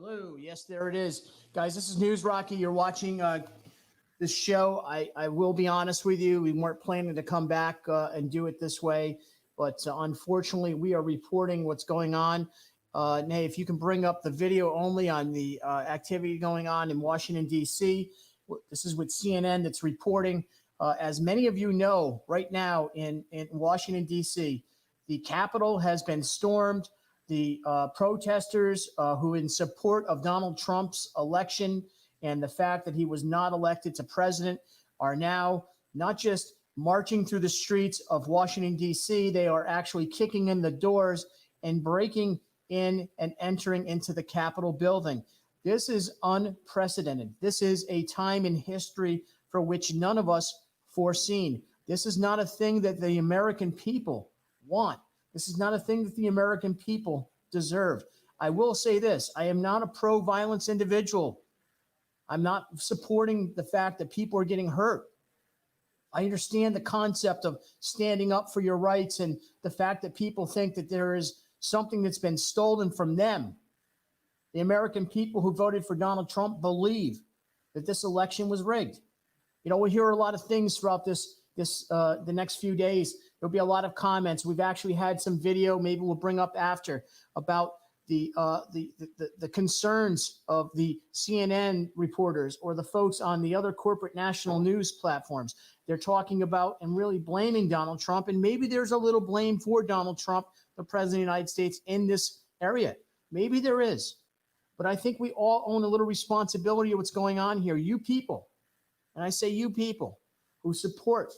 Hello. Yes, there it is. Guys, this is News Rocky. You're watching this show. I will be honest with you. We weren't planning to come back and do it this way, but unfortunately, we are reporting what's going on. Nay, if you can bring up the video only on the activity going on in Washington, D.C. This is with CNN that's reporting. As many of you know, right now in Washington, D.C., the Capitol has been stormed. The protesters who in support of Donald Trump's election and the fact that he was not elected to president are now not just marching through the streets of Washington, D.C., they are actually kicking in the doors and breaking in and entering into the Capitol building. This is unprecedented. This is a time in history for which none of us foreseen. This is not a thing that the American people want. This is not a thing that the American people deserve. I will say this. I am not a pro-violence individual. I'm not supporting the fact that people are getting hurt. I understand the concept of standing up for your rights and the fact that people think that there is something that's been stolen from them. The American people who voted for Donald Trump believe that this election was rigged. You know, we hear a lot of things throughout the next few days. There'll be a lot of comments. We've actually had some video, maybe we'll bring up after, about the concerns of the CNN reporters or the folks on the other corporate national news platforms. They're talking about and really blaming Donald Trump, and maybe there's a little blame for Donald Trump, the president of the United States, in this area. Maybe there is. But I think we all own a little responsibility of what's going on here. You people, and I say you people, who support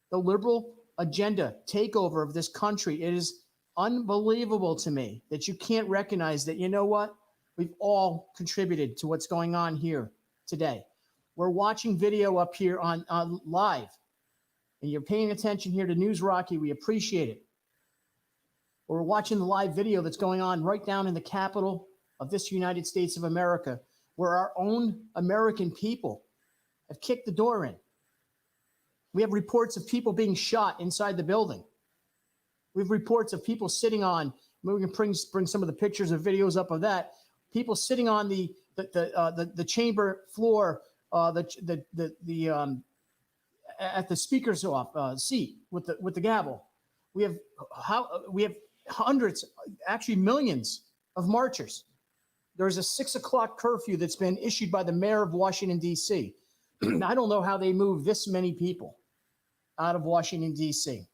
the liberal agenda takeover of this country. It is unbelievable to me that you can't recognize that, you know what? We've all contributed to what's going on here today. We're watching video up here on live, and you're paying attention here to News Rocky. We appreciate it. We're watching the live video that's going on right down in the Capitol of this United States of America, where our own American people have kicked the door in. We have reports of people being shot inside the building. We have reports of people sitting on. We can bring some of the pictures or videos up of that. People sitting on the chamber floor, at the speaker's seat with the gavel. We have hundreds, actually millions of marchers. There's a 6 o'clock curfew that's been issued by the mayor of Washington, D.C. I don't know how they move this many people out of Washington, D.C.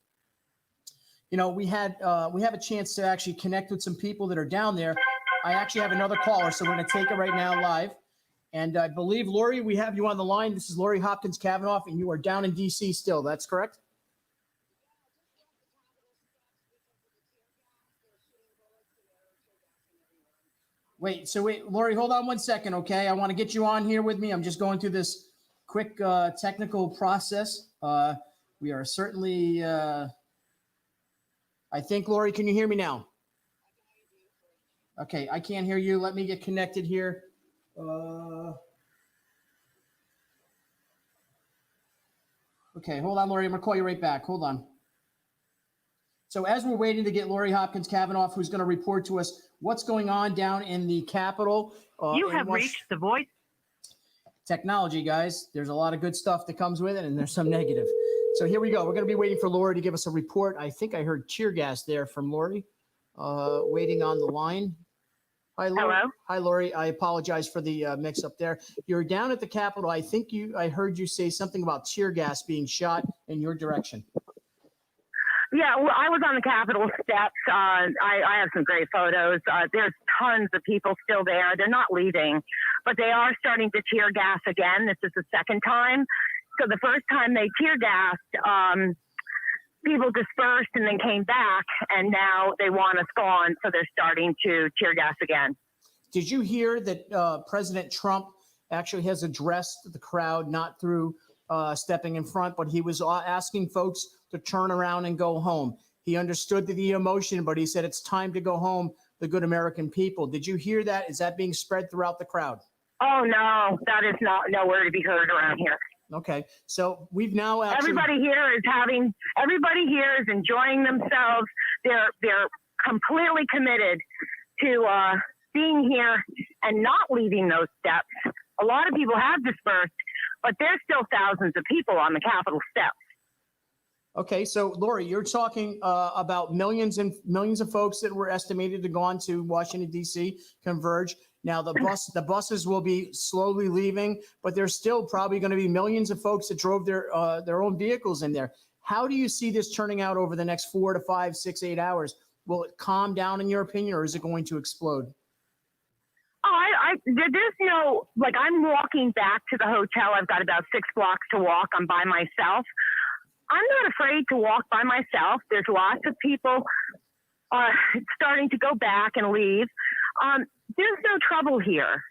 You know, we have a chance to actually connect with some people that are down there. I actually have another caller, so we're going to take it right now live. And I believe, Lori, we have you on the line. This is Lori Hopkins Kavanaugh, and you are down in D.C. still. That's correct? Wait, Lori, hold on one second, okay? I want to get you on here with me. I'm just going through this quick technical process. We are certainly, I think, Lori, can you hear me now? Okay, I can't hear you. Let me get connected here. Okay, hold on, Lori. I'm going to call you right back. Hold on. So as we're waiting to get Lori Hopkins Kavanaugh, who's going to report to us what's going on down in the Capitol. You have reached the voice. Technology, guys. There's a lot of good stuff that comes with it, and there's some negative. So here we go. We're going to be waiting for Lori to give us a report. I think I heard tear gas there from Lori, waiting on the line. Hi, Lori. Hello. Hi, Lori. I apologize for the mix-up there. You're down at the Capitol. I think I heard you say something about tear gas being shot in your direction. Yeah, well, I was on the Capitol steps. I have some great photos. There's tons of people still there. They're not leaving, but they are starting to tear gas again. This is the second time. So the first time they tear gassed, people dispersed and then came back, and now they want us gone, so they're starting to tear gas again. Did you hear that President Trump actually has addressed the crowd, not through stepping in front, but he was asking folks to turn around and go home? He understood the emotion, but he said it's time to go home, the good American people. Did you hear that? Is that being spread throughout the crowd? Oh, no, that is nowhere to be heard around here. Okay, so we've now actually... Everybody here is enjoying themselves. They're completely committed to being here and not leaving those steps. A lot of people have dispersed, but there's still thousands of people on the Capitol steps. Okay, so Lori, you're talking about millions and millions of folks that were estimated to go on to Washington D.C. converge. Now the buses will be slowly leaving, but there's still probably going to be millions of folks that drove their own vehicles in there. How do you see this turning out over the next 4 to 5, 6, 8 hours? Will it calm down in your opinion, or is it going to explode? There's no, like, I'm walking back to the hotel. I've got about 6 blocks to walk. I'm by myself. I'm not afraid to walk by myself. There's lots of people starting to go back and leave. There's no trouble here.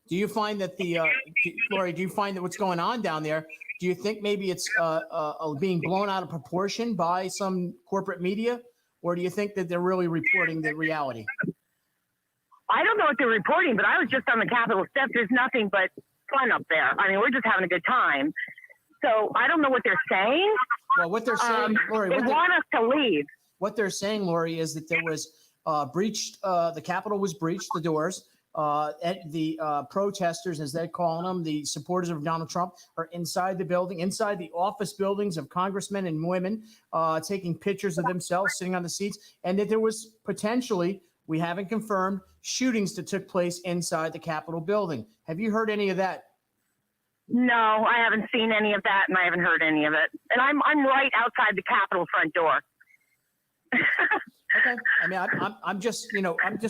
Do you find that Lori, do you find that what's going on down there, do you think maybe it's being blown out of proportion by some corporate media? Or do you think that they're really reporting the reality? I don't know what they're reporting, but I was just on the Capitol steps. There's nothing but fun up there. I mean, we're just having a good time. So I don't know what they're saying. Well, what they're saying, Lori, they want us to leave. What they're saying, Lori, is that there was breached. The Capitol was breached, the doors. The protesters, as they're calling them, the supporters of Donald Trump, are inside the building, inside the office buildings of congressmen and women, taking pictures of themselves sitting on the seats, and that there was potentially, we haven't confirmed, shootings that took place inside the Capitol building. Have you heard any of that? No, I haven't seen any of that, and I haven't heard any of it. And I'm right outside the Capitol front door. Okay. I mean, I'm just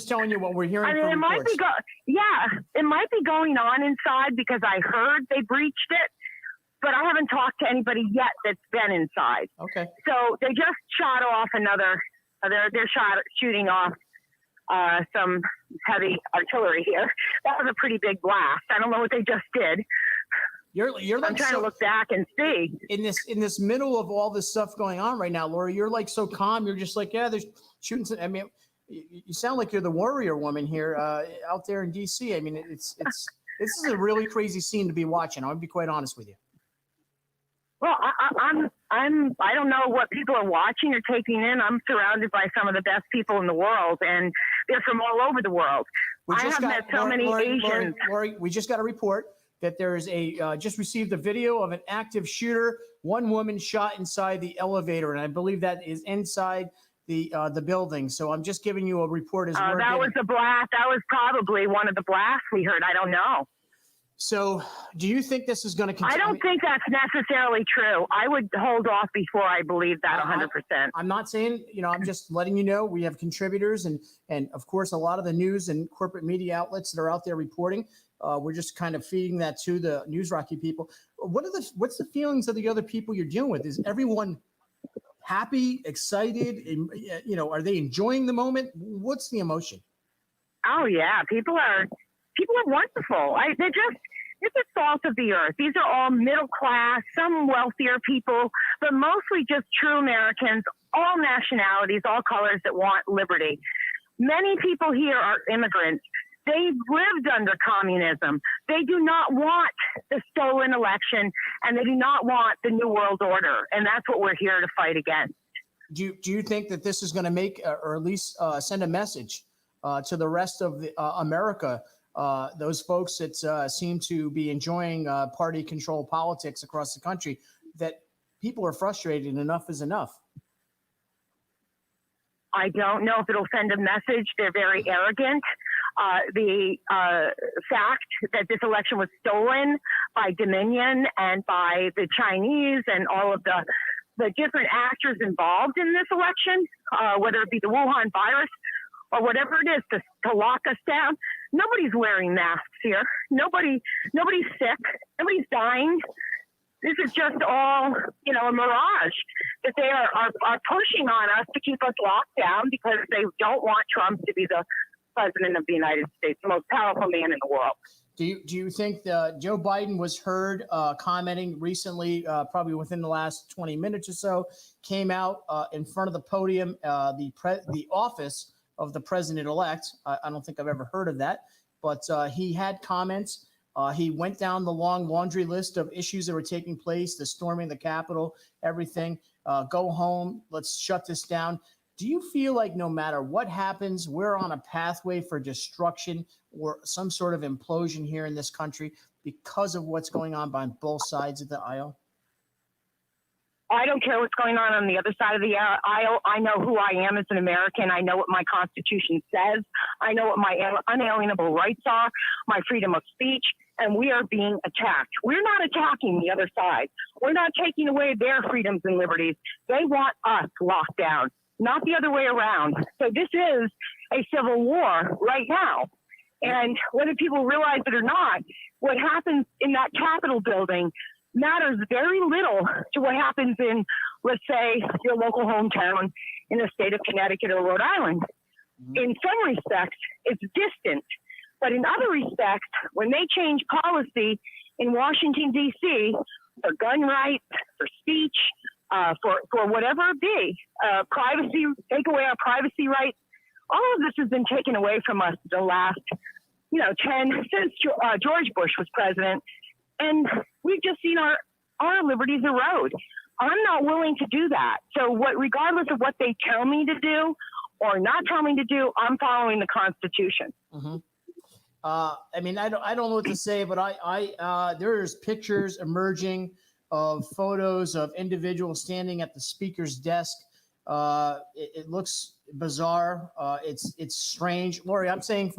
telling you what we're hearing. I mean, from reports. It might be going on inside because I heard they breached it, but I haven't talked to anybody yet that's been inside. Okay. So they just shot off they're shooting off some heavy artillery here. That was a pretty big blast. I don't know what they just did. You're like, I'm trying to look back and see. In this middle of all this stuff going on right now, Lori, you're like so calm. You're just like, yeah, there's shooting. I mean, you sound like you're the warrior woman here out there in D.C. I mean, this is a really crazy scene to be watching. I'm gonna be quite honest with you. Well, I don't know what people are watching or taking in. I'm surrounded by some of the best people in the world, and they're from all over the world. I have met so many Asians. Lori, we just got a report that there is just received a video of an active shooter. One woman shot inside the elevator, and I believe that is inside the building. So I'm just giving you a report as well. That was a blast. That was probably one of the blasts we heard. I don't know. So do you think this is going to continue? I don't think that's necessarily true. I would hold off before I believe that 100%. I'm not saying, I'm just letting you know we have contributors and of course, a lot of the news and corporate media outlets that are out there reporting. We're just kind of feeding that to the News Rocky people. What's the feelings of the other people you're dealing with? Is everyone happy, excited? Are they enjoying the moment? What's the emotion? Oh yeah, people are wonderful. It's a salt of the earth. These are all middle class, some wealthier people, but mostly just true Americans, all nationalities, all colors that want liberty. Many people here are immigrants. They've lived under communism. They do not want the stolen election, and they do not want the New World Order. And that's what we're here to fight against. Do you think that this is going to make, or at least send a message to the rest of America, those folks that seem to be enjoying party control politics across the country, that people are frustrated and enough is enough? I don't know if it'll send a message. They're very arrogant. The fact that this election was stolen by Dominion and by the Chinese and all of the different actors involved in this election, whether it be the Wuhan virus or whatever it is to lock us down. Nobody's wearing masks here. Nobody's sick. Nobody's dying. This is just all, a mirage that they are pushing on us to keep us locked down because they don't want Trump to be the president of the United States, the most powerful man in the world. Do you think Joe Biden was heard commenting recently, probably within the last 20 minutes or so, came out in front of the podium, the office of the president-elect? I don't think I've ever heard of that, but he had comments. He went down the long laundry list of issues that were taking place, the storming the Capitol, everything. Go home. Let's shut this down. Do you feel like no matter what happens, we're on a pathway for destruction or some sort of implosion here in this country because of what's going on both sides of the aisle? I don't care what's going on the other side of the aisle. I know who I am as an American. I know what my Constitution says. I know what my unalienable rights are, my freedom of speech, and we are being attacked. We're not attacking the other side. We're not taking away their freedoms and liberties. They want us locked down, not the other way around. So this is a civil war right now. And whether people realize it or not, what happens in that Capitol building matters very little to what happens in, let's say, your local hometown in the state of Connecticut or Rhode Island. In some respects, it's distant. But in other respects, when they change policy in Washington, D.C., for gun rights, for speech, for whatever it be, privacy, take away our privacy rights, all of this has been taken away from us the last, since George Bush was president. And we've just seen our liberties erode. I'm not willing to do that. So regardless of what they tell me to do or not tell me to do, I'm following the Constitution. Mm-hmm. I mean, I don't know what to say, but there's pictures emerging of photos of individuals standing at the speaker's desk. It looks bizarre. It's strange. Lori, I'm saying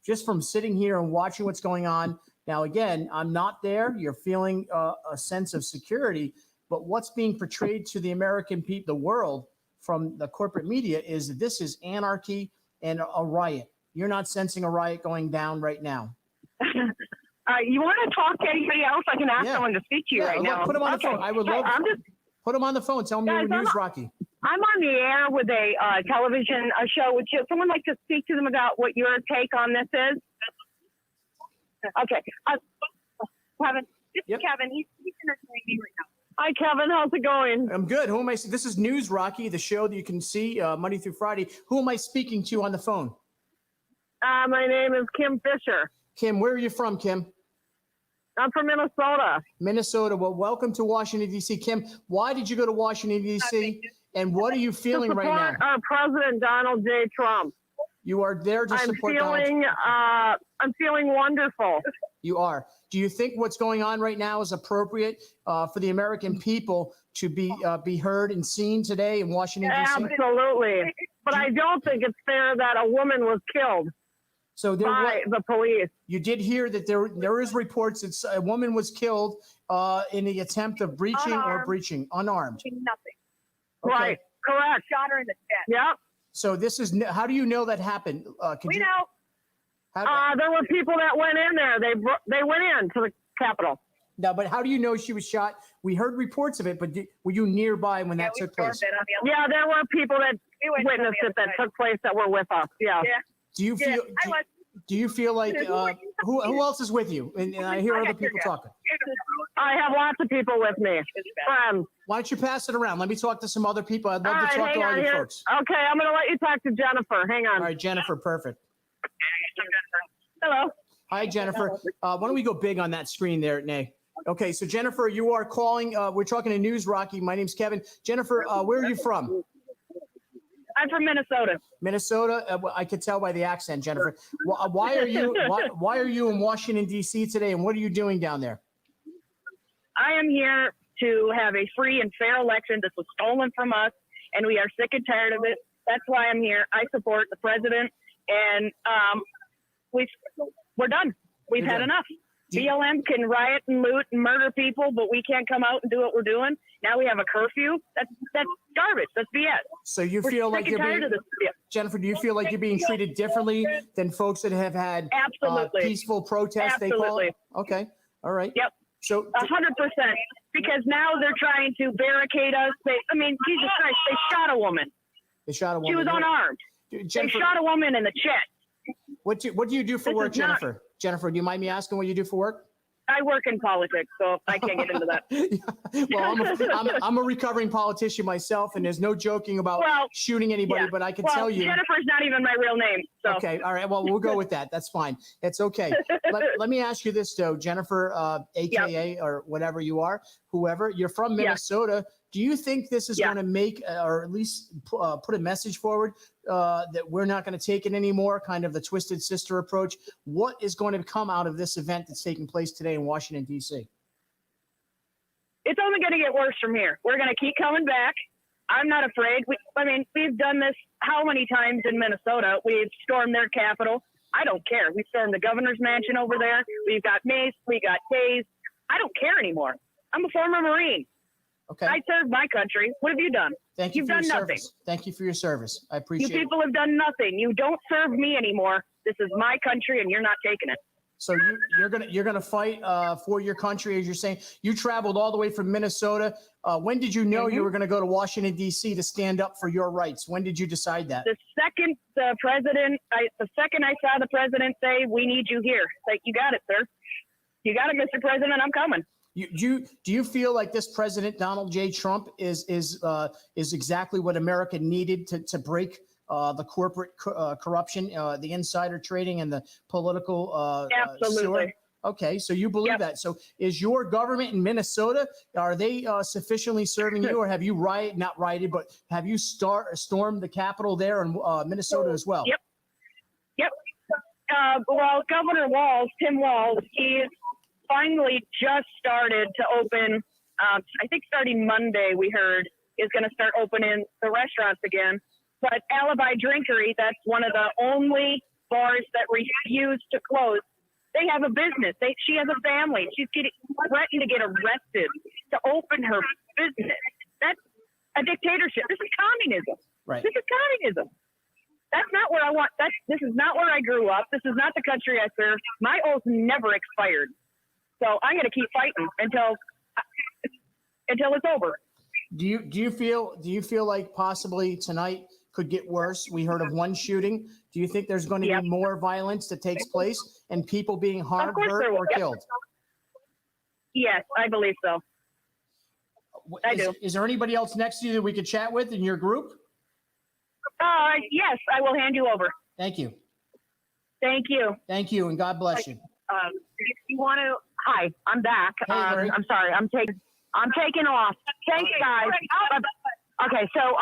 just from sitting here and watching what's going on. Now, again, I'm not there. You're feeling a sense of security, but what's being portrayed to the American people, the world, from the corporate media is that this is anarchy and a riot. You're not sensing a riot going down right now. You want to talk to anybody else? I can ask someone to speak to you right now. Put them on the phone. I would love to put them on the phone. Tell them you're News Rocky. I'm on the air with a television show. Would someone like to speak to them about what your take on this is? Okay. Kevin. This is Kevin. He's interviewing me right now. Hi, Kevin. How's it going? I'm good. Who am I? This is News Rocky, the show that you can see Monday through Friday. Who am I speaking to on the phone? My name is Kim Fisher. Kim, where are you from, Kim? I'm from Minnesota. Minnesota. Well, welcome to Washington, D.C. Kim, why did you go to Washington, D.C., and what are you feeling right now? Our President Donald J. Trump. You are there to support Donald. I'm feeling wonderful. You are. Do you think what's going on right now is appropriate for the American people to be heard and seen today in Washington, D.C.? Absolutely. But I don't think it's fair that a woman was killed by the police. You did hear that there is reports that a woman was killed in the attempt of breaching unarmed. Nothing. Okay. Right. Correct. Shot her in the chest. Yep. So this is how do you know that happened? We know. There were people that went in there. They went into the Capitol. No, but how do you know she was shot? We heard reports of it, but were you nearby when that took place? Yeah, there were people that witnessed it that took place that were with us. Yeah. Do you feel? Do you feel like who else is with you? And I hear other people talking. I have lots of people with me. Friends. Why don't you pass it around? Let me talk to some other people. I'd love to talk to all you folks. Okay, I'm going to let you talk to Jennifer. Hang on. All right, Jennifer, perfect. Hello. Hi, Jennifer. Why don't we go big on that screen there, Nay? Okay, so Jennifer, you are calling. We're talking to News Rocky. My name's Kevin. Jennifer, where are you from? I'm from Minnesota. Minnesota. I could tell by the accent, Jennifer. Why are you in Washington, D.C. today, and what are you doing down there? I am here to have a free and fair election. This was stolen from us, and we are sick and tired of it. That's why I'm here. I support the president, and we're done. We've had enough. BLM can riot and loot and murder people, but we can't come out and do what we're doing. Now we have a curfew. That's garbage. That's BS. So you feel like you're being, Jennifer, do you feel like you're being treated differently than folks that have had peaceful protests? Absolutely. They call it? Okay. All right. Yep. So 100%, because now they're trying to barricade us. Jesus Christ, they shot a woman. They shot a woman. She was unarmed. Jennifer, they shot a woman in the chest. What do you do for work, Jennifer? Jennifer, do you mind me asking what you do for work? I work in politics, so I can't get into that. Well, I'm a recovering politician myself, and there's no joking about shooting anybody, but I can tell you. Jennifer's not even my real name. So. Okay, all right, well, we'll go with that. That's fine. It's okay. Let me ask you this, though. Jennifer, AKA, or whatever you are, whoever, you're from Minnesota. Do you think this is going to make, or at least put a message forward that we're not going to take it anymore, kind of the twisted sister approach? What is going to come out of this event that's taking place today in Washington, D.C.? It's only going to get worse from here. We're going to keep coming back. I'm not afraid. We've done this how many times in Minnesota? We've stormed their capital. I don't care. We stormed the governor's mansion over there. We've got mace. We got tased. I don't care anymore. I'm a former Marine. Okay. I served my country. What have you done? Thank you. You've for done your nothing. Service. Thank you for your service. I appreciate it. You people have done nothing. You don't serve me anymore. This is my country, and you're not taking it. So you're gonna fight for your country, as you're saying. You traveled all the way from Minnesota. When did you know you were going to go to Washington, D.C. to stand up for your rights? When did you decide that? The second I saw the president say, "We need you here," it's like, you got it, sir. You got it, Mr. President. I'm coming. Do you feel like this President Donald J. Trump is exactly what America needed to break the corporate corruption, the insider trading, and the political Absolutely. sewer? Okay, so you believe that. So is your government in Minnesota, are they sufficiently serving you, or have you not rioted, but have you stormed the Capitol there in Minnesota as well? Yep. Well, Governor Tim Walz, he's finally just started to open, I think starting Monday, we heard, is going to start opening the restaurants again. But Alibi Drinkery, that's one of the only bars that refuse to close. They have a business. She has a family. She's threatened to get arrested to open her business. That's a dictatorship. This is communism. Right. This is communism. That's not where I want. This is not where I grew up. This is not the country I served. My oath never expired. So I'm going to keep fighting until it's over. Do you feel like possibly tonight could get worse? We heard of one shooting. Do you think there's going to be more violence that takes place and people being harmed, hurt, or killed? Yes, I believe so. I do. Is there anybody else next to you that we could chat with in your group? Yes, I will hand you over. Thank you. Thank you. Thank you, and God bless you. If you want to, hi, I'm back. Hey, Larry. I'm sorry, I'm taking off. Thanks, guys. Okay, so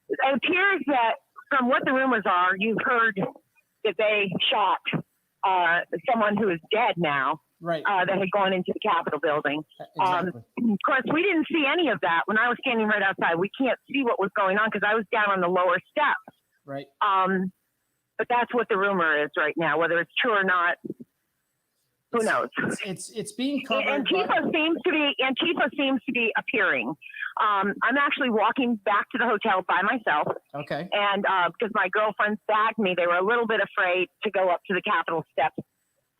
it appears that from what the rumors are, you've heard that they shot someone who is dead now. Right. That had gone into the Capitol building. Exactly. Of course, we didn't see any of that when I was standing right outside. We can't see what was going on because I was down on the lower steps. Right. But that's what the rumor is right now. Whether it's true or not, who knows? It's being covered. Antifa seems to be appearing. I'm actually walking back to the hotel by myself. Okay. And because my girlfriends bagged me, they were a little bit afraid to go up to the Capitol steps.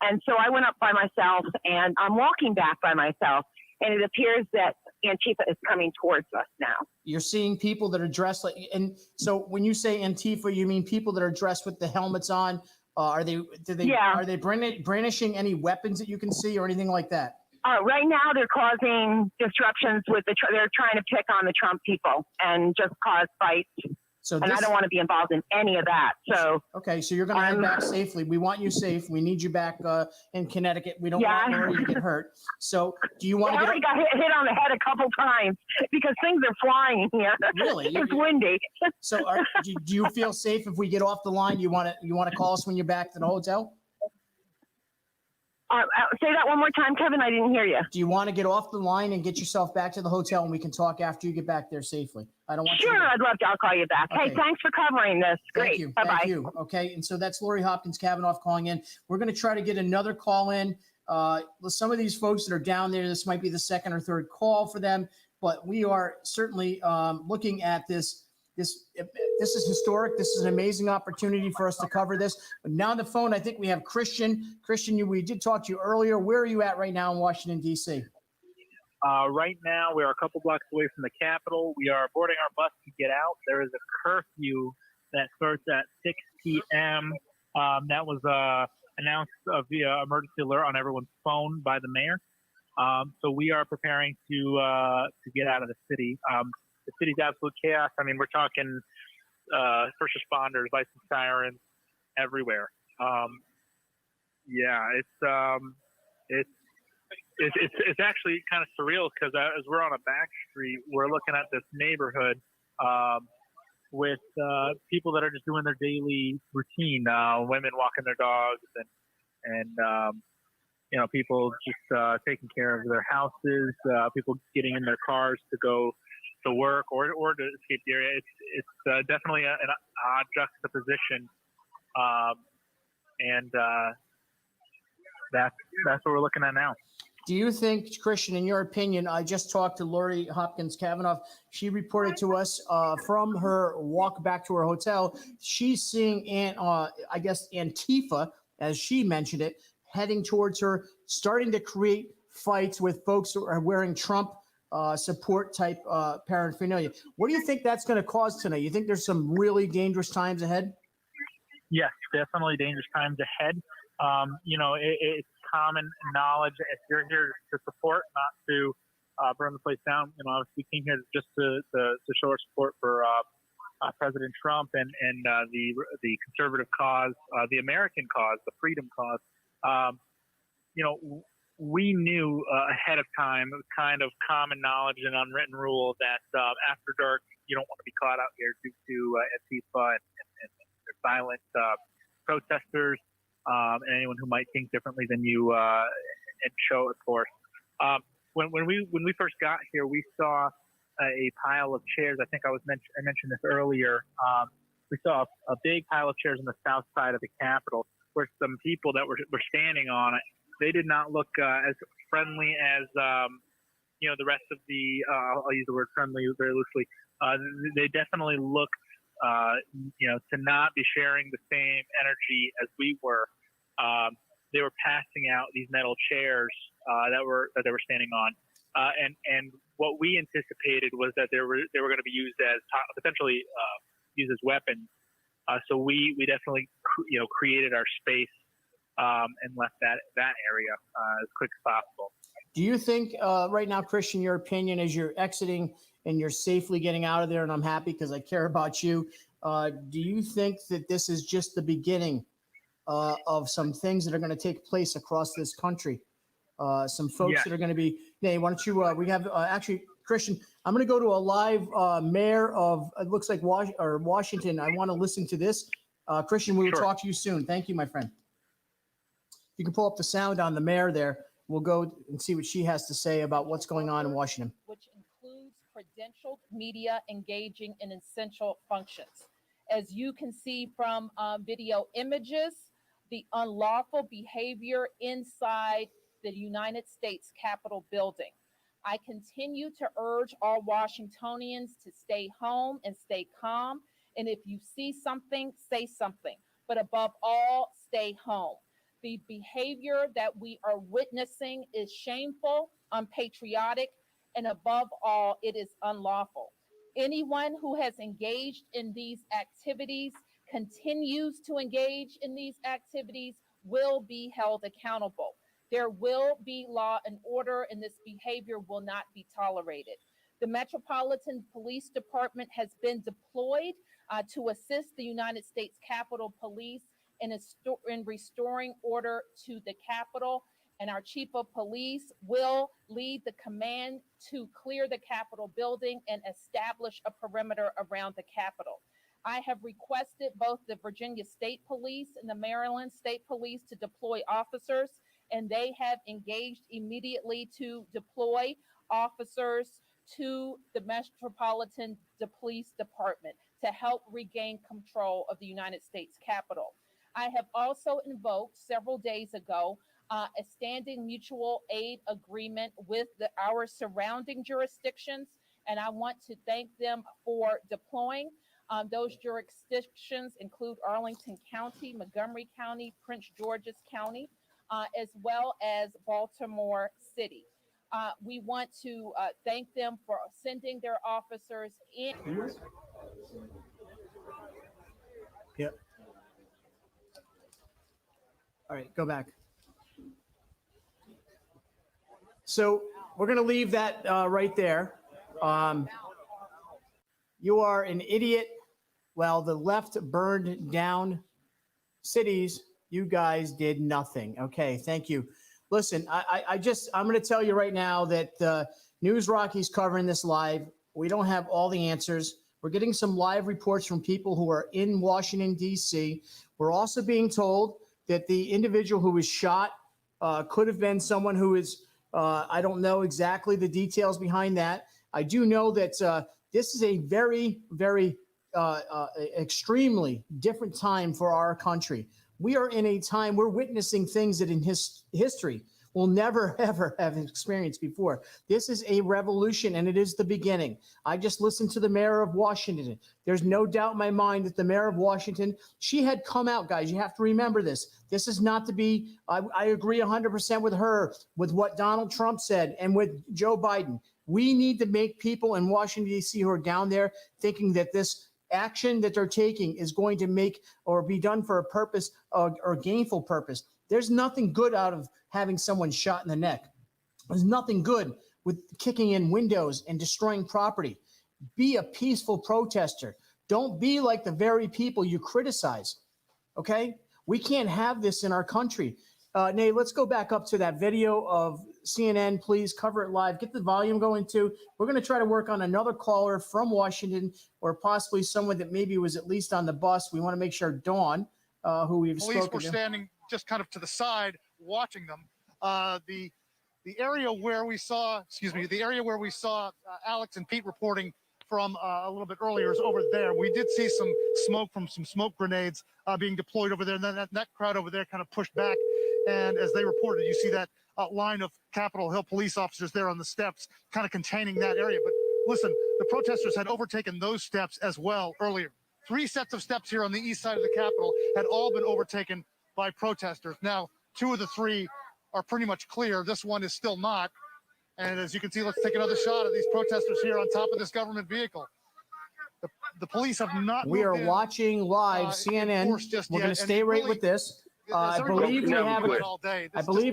And so I went up by myself, and I'm walking back by myself, and it appears that Antifa is coming towards us now. You're seeing people that are dressed like, and so when you say Antifa, you mean people that are dressed with the helmets on? Are they brandishing any weapons that you can see or anything like that? Right now, they're causing disruptions they're trying to pick on the Trump people and just cause fights. I don't want to be involved in any of that. So okay, so you're going to head back safely. We want you safe. We need you back in Connecticut. We don't want Lori to get hurt. So do you want to? I already got hit on the head a couple times because things are flying here. Really? It's windy. So do you feel safe if we get off the line? You want to call us when you're back to the hotel? Say that one more time, Kevin. I didn't hear you. Do you want to get off the line and get yourself back to the hotel, and we can talk after you get back there safely? I don't want. Sure, I'd love to. I'll call you back. Okay. Hey, thanks for covering this. Great. Thank you. Bye-bye. Thank you. Okay, and so that's Lori Hopkins Kavanaugh calling in. We're going to try to get another call in. Some of these folks that are down there, this might be the second or third call for them, but we are certainly looking at this. This is historic. This is an amazing opportunity for us to cover this. But now on the phone, I think we have Christian. Christian, we did talk to you earlier. Where are you at right now in Washington, D.C.? Right now, we are a couple blocks away from the Capitol. We are boarding our bus to get out. There is a curfew that starts at 6 p.m. That was announced via emergency alert on everyone's phone by the mayor. So we are preparing to get out of the city. The city's absolute chaos. I mean, we're talking first responders, licensed sirens everywhere. It's actually kind of surreal because as we're on a back street, we're looking at this neighborhood with people that are just doing their daily routine. Women walking their dogs and people just taking care of their houses. People getting in their cars to go to work or to escape the area. It's definitely an odd juxtaposition, and that's what we're looking at now. Do you think, Christian, in your opinion, I just talked to Lori Hopkins Kavanaugh. She reported to us from her walk back to her hotel. She's seeing, I guess, Antifa, as she mentioned it, heading towards her, starting to create fights with folks who are wearing Trump support type paraphernalia. What do you think that's going to cause tonight? You think there's some really dangerous times ahead? Yes, definitely dangerous times ahead. It's common knowledge if you're here to support, not to burn the place down. We came here just to show our support for President Trump and the conservative cause, the American cause, the freedom cause. We knew ahead of time, it was kind of common knowledge and unwritten rule that after dark, you don't want to be caught out here due to Antifa and violent protesters and anyone who might think differently than you and show it for us. When we first got here, we saw a pile of chairs. I think I mentioned this earlier. We saw a big pile of chairs on the south side of the Capitol, where some people that were standing on it. They did not look as friendly as the rest of the. I'll use the word friendly very loosely. They definitely looked to not be sharing the same energy as we were. They were passing out these metal chairs that they were standing on, and what we anticipated was that they were going to be used as potentially used as weapons. So we definitely created our space and left that area as quick as possible. Do you think right now, Christian, your opinion as you're exiting and you're safely getting out of there, and I'm happy because I care about you, do you think that this is just the beginning of some things that are going to take place across this country? Some folks that are going to be, hey, why don't you, we have actually, Christian, I'm going to go to a live mayor of, it looks like Washington. I want to listen to this. Christian, we will talk to you soon. Thank you, my friend. You can pull up the sound on the mayor there. We'll go and see what she has to say about what's going on in Washington. Which includes credentialed media engaging in essential functions. As you can see from video images, the unlawful behavior inside the United States Capitol building. I continue to urge all Washingtonians to stay home and stay calm. And if you see something, say something. But above all, stay home. The behavior that we are witnessing is shameful, unpatriotic, and above all, it is unlawful. Anyone who has engaged in these activities, continues to engage in these activities, will be held accountable. There will be law and order, and this behavior will not be tolerated. The Metropolitan Police Department has been deployed to assist the United States Capitol Police in restoring order to the Capitol, and our Chief of Police will lead the command to clear the Capitol building and establish a perimeter around the Capitol. I have requested both the Virginia State Police and the Maryland State Police to deploy officers, and they have engaged immediately to deploy officers to the Metropolitan Police Department to help regain control of the United States Capitol. I have also invoked several days ago a standing mutual aid agreement with our surrounding jurisdictions, and I want to thank them for deploying. Those jurisdictions include Arlington County, Montgomery County, Prince George's County, as well as Baltimore City. We want to thank them for sending their officers in. Yep. All right, go back. So we're going to leave that right there. You are an idiot. Well, the left burned down cities. You guys did nothing. Okay, thank you. listen, I'm going to tell you right now that News Rocky's covering this live. We don't have all the answers. We're getting some live reports from people who are in Washington, D.C. We're also being told that the individual who was shot could have been someone who is, I don't know exactly the details behind that. I do know that this is a very, very extremely different time for our country. We are in a time, we're witnessing things that in history we'll never, ever have experienced before. This is a revolution, and it is the beginning. I just listened to the mayor of Washington. There's no doubt in my mind that the mayor of Washington, she had come out, guys. You have to remember this. This is not to be, I agree 100% with her, with what Donald Trump said, and with Joe Biden. We need to make people in Washington, D.C. who are down there thinking that this action that they're taking is going to make or be done for a purpose or gainful purpose. There's nothing good out of having someone shot in the neck. There's nothing good with kicking in windows and destroying property. Be a peaceful protester. Don't be like the very people you criticize. Okay? We can't have this in our country. Nate, let's go back up to that video of CNN. Please cover it live. Get the volume going too. We're going to try to work on another caller from Washington, or possibly someone that maybe was at least on the bus. We want to make sure Dawn, who we've spoken to. Police were standing just kind of to the side watching them. The area where we saw, Alex and Pete reporting from a little bit earlier is over there. We did see some smoke from some smoke grenades being deployed over there, and then that crowd over there kind of pushed back. And as they reported, you see that line of Capitol Hill police officers there on the steps kind of containing that area. But listen, the protesters had overtaken those steps as well earlier. 3 sets of steps here on the east side of the Capitol had all been overtaken by protesters. Now, 2 of the 3 are pretty much clear. This one is still not. And as you can see, let's take another shot of these protesters here on top of this government vehicle. The police have not. We are watching live CNN. We're going to stay right with this. I believe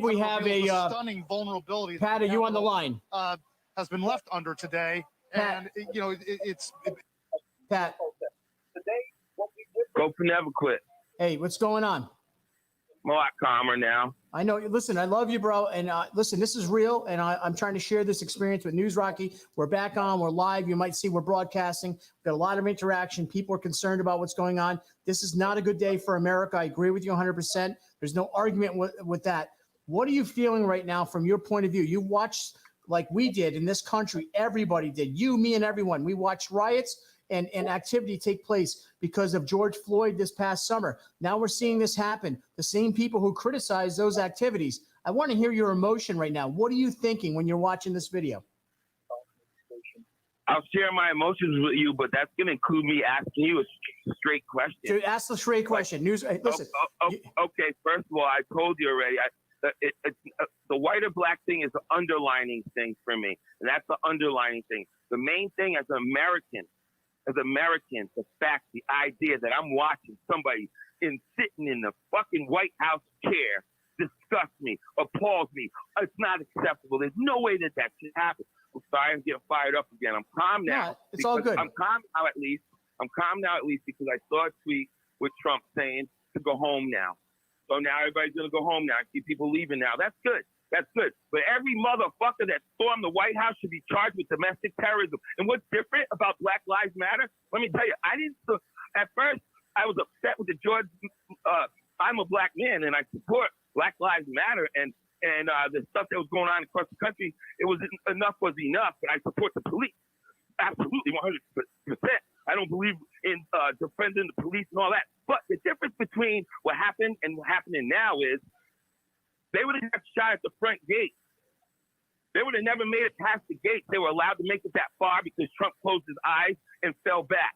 we have a stunning vulnerability. Pat, are you on the line? Has been left under today, Pat, and it's Pat. Go for never quit. Hey, what's going on? I'm a lot calmer now. I know. Listen, I love you, bro. And listen, this is real, and I'm trying to share this experience with News Rocky. We're back on. We're live. You might see we're broadcasting. We've got a lot of interaction. People are concerned about what's going on. This is not a good day for America. I agree with you 100%. There's no argument with that. What are you feeling right now from your point of view? You watched, like we did in this country. Everybody did. You, me, and everyone. We watched riots and activity take place because of George Floyd this past summer. Now we're seeing this happen. The same people who criticize those activities. I want to hear your emotion right now. What are you thinking when you're watching this video? I'll share my emotions with you, but that's going to include me asking you a straight question. Dude, ask the straight question. Listen. Okay, first of all, I told you already. The white or black thing is the underlining thing for me, and that's the underlining thing. The main thing as an American, the fact, the idea that I'm watching somebody sitting in the fucking White House chair disgusts me, appalls me. It's not acceptable. There's no way that should happen. I'm sorry, I'm getting fired up again. I'm calm now. Yeah, it's all good. I'm calm now at least. Because I saw a tweet with Trump saying to go home now. So now everybody's going to go home now. I see people leaving now. That's good. But every motherfucker that stormed the White House should be charged with domestic terrorism. And what's different about Black Lives Matter? Let me tell you, at first, I was upset with the George, I'm a black man and I support Black Lives Matter and the stuff that was going on across the country. Enough was enough, but I support the police. Absolutely, 100%. I don't believe in defending the police and all that. But the difference between what happened and what's happening now is they would have got shot at the front gate. They would have never made it past the gate. They were allowed to make it that far because Trump closed his eyes and fell back.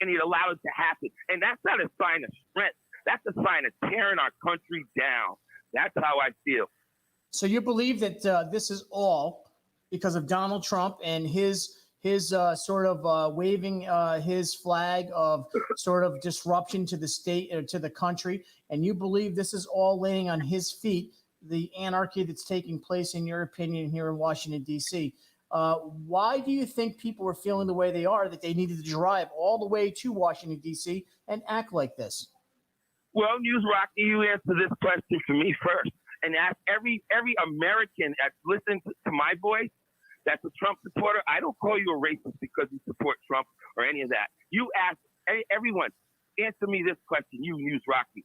And he allowed it to happen. And that's not a sign of strength. That's a sign of tearing our country down. That's how I feel. So you believe that this is all because of Donald Trump and his sort of waving his flag of sort of disruption to the state or to the country, and you believe this is all laying on his feet, the anarchy that's taking place, in your opinion, here in Washington, D.C. Why do you think people are feeling the way they are, that they needed to drive all the way to Washington, D.C. and act like this? Well, News Rocky, you answer this question for me first. and ask every American that's listening to my voice that's a Trump supporter. I don't call you a racist because you support Trump or any of that. You ask everyone, answer me this question, you News Rocky.